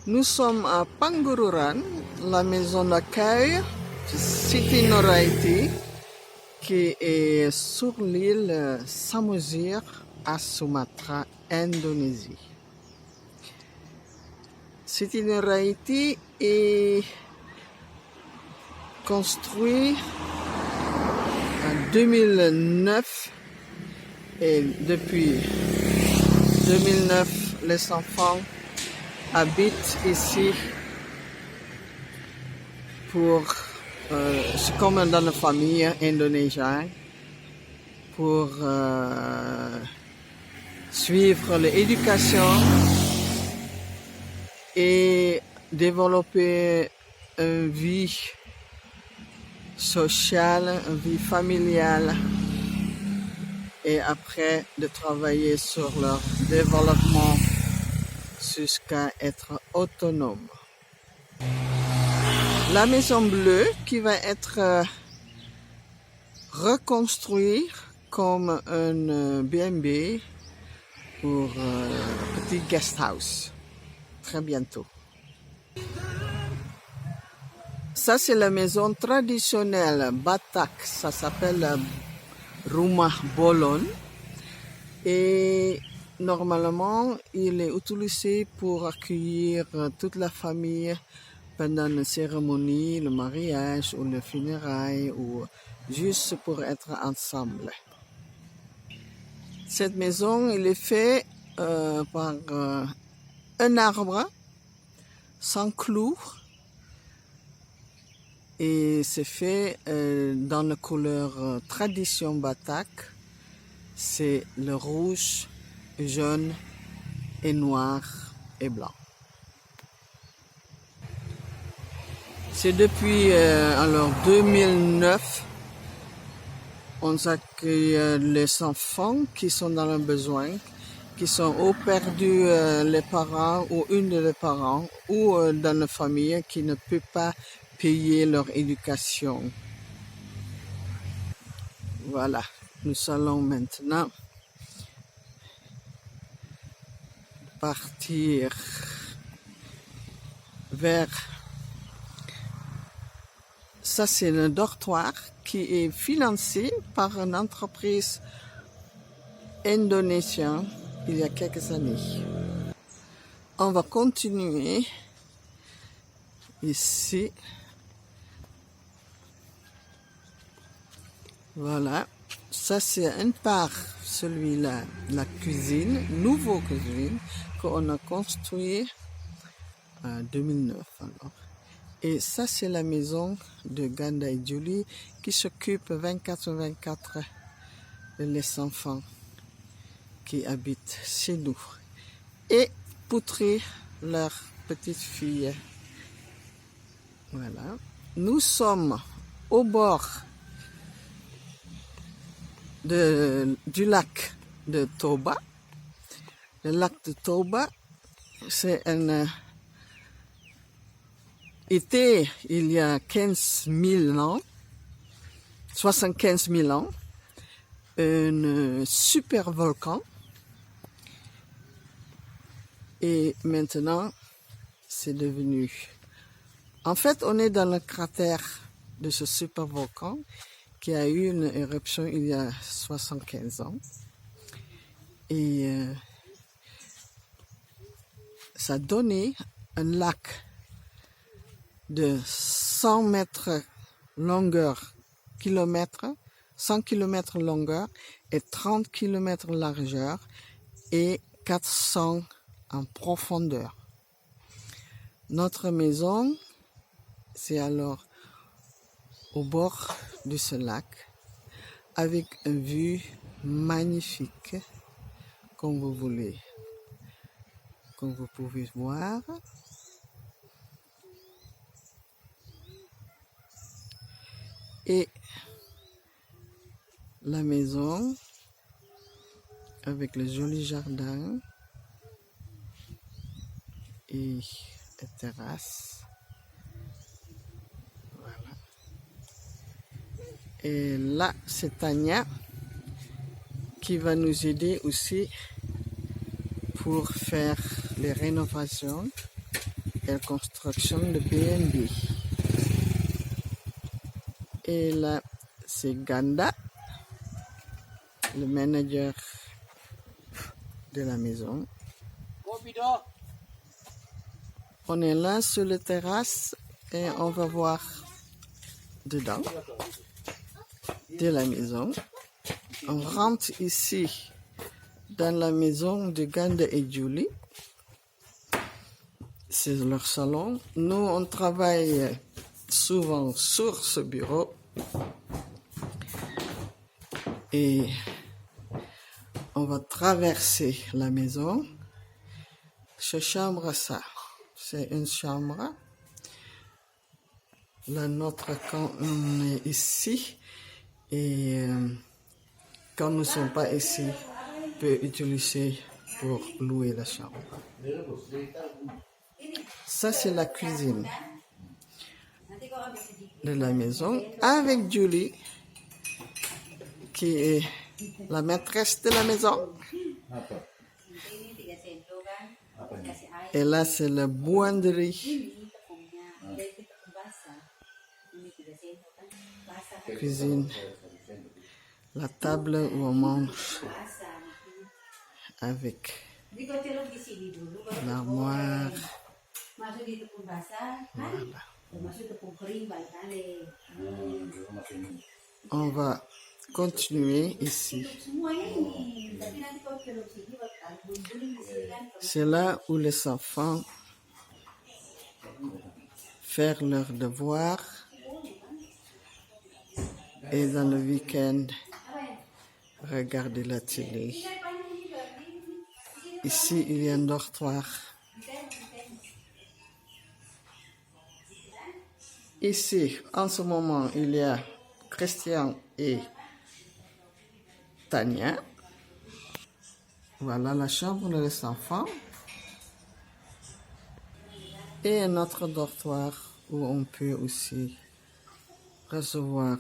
Nous sommes à Pangururan, la maison d'accueil de Siti Noorayti, qui est sur l'île Samosir à Sumatra, Indonésie. Siti Noorayti est construit en 2009 et depuis 2009, les enfants habitent ici pour, c'est comme dans la famille indonésienne, pour suivre l'éducation et développer une vie sociale, une vie familiale, et après de travailler sur leur développement jusqu'à être autonome. La maison bleue qui va être reconstruite comme un B&B pour petit guest house très bientôt. Ça c'est la maison traditionnelle Batak, ça s'appelle Rumah Bolon et normalement il est utilisé pour accueillir toute la famille pendant une cérémonie, le mariage ou le funérailles ou juste pour être ensemble. Cette maison il est fait par un arbre sans clous et c'est fait dans la couleur tradition Batak, c'est le rouge, jaune et noir et blanc. C'est depuis alors 2009, on accueille les enfants qui sont dans le besoin, qui sont ou perdus les parents ou une des parents ou dans la famille qui ne peut pas payer leur éducation. Voilà, nous allons maintenant partir vers... Ça c'est un dortoir qui est financé par une entreprise indonésienne il y a quelques années. On va continuer ici. Voilà, ça c'est une part, celui-là, la cuisine, nouveau cuisine qu'on a construit en 2009 alors. Et ça c'est la maison de Ganda et Julie qui s'occupe 24/24 de les enfants qui habitent chez nous et poutrer leur petite fille. Voilà, nous sommes au bord du lac de Toba. Le lac de Toba, c'est un été il y a 15 000 ans, 75 000 ans, un super volcan. Et maintenant, c'est devenu... En fait, on est dans le cratère de ce super volcan qui a eu une éruption il y a 75 ans. Et ça a donné un lac de 100 mètres longueur, 100 km longueur et 30 km largeur et 400 en profondeur. Notre maison, c'est alors au bord de ce lac avec une vue magnifique comme vous voulez, comme vous pouvez voir. Et la maison avec le joli jardin et la terrasse. Voilà. Et là, c'est Tania qui va nous aider aussi pour faire les rénovations et construction de B&B. Et là, c'est Ganda, le manager de la maison. On est là sur la terrasse et on va voir dedans de la maison. On rentre ici dans la maison de Ganda et Julie. C'est leur salon. Nous, on travaille souvent sur ce bureau. Et on va traverser la maison. Cette chambre, ça, c'est une chambre. La nôtre, quand on est ici, et quand nous ne sommes pas ici, on peut utiliser pour louer la chambre. Ça, c'est la cuisine de la maison avec Julie, qui est la maîtresse de la maison. Et là, c'est la buanderie. Cuisine. La table où on mange avec l'armoire. Voilà. On va continuer ici. C'est là où les enfants font leurs devoirs et dans le week-end regarder la télé. Ici, il y a un dortoir. Ici, en ce moment, il y a Christian et Tania. Voilà la chambre des enfants. Et un autre dortoir où on peut aussi recevoir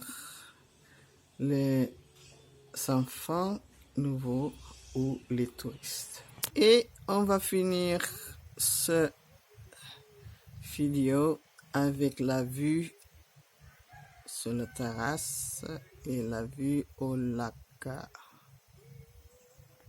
les enfants nouveaux ou les touristes. Et on va finir ce vidéo avec la vue sur la terrasse et la vue au lac.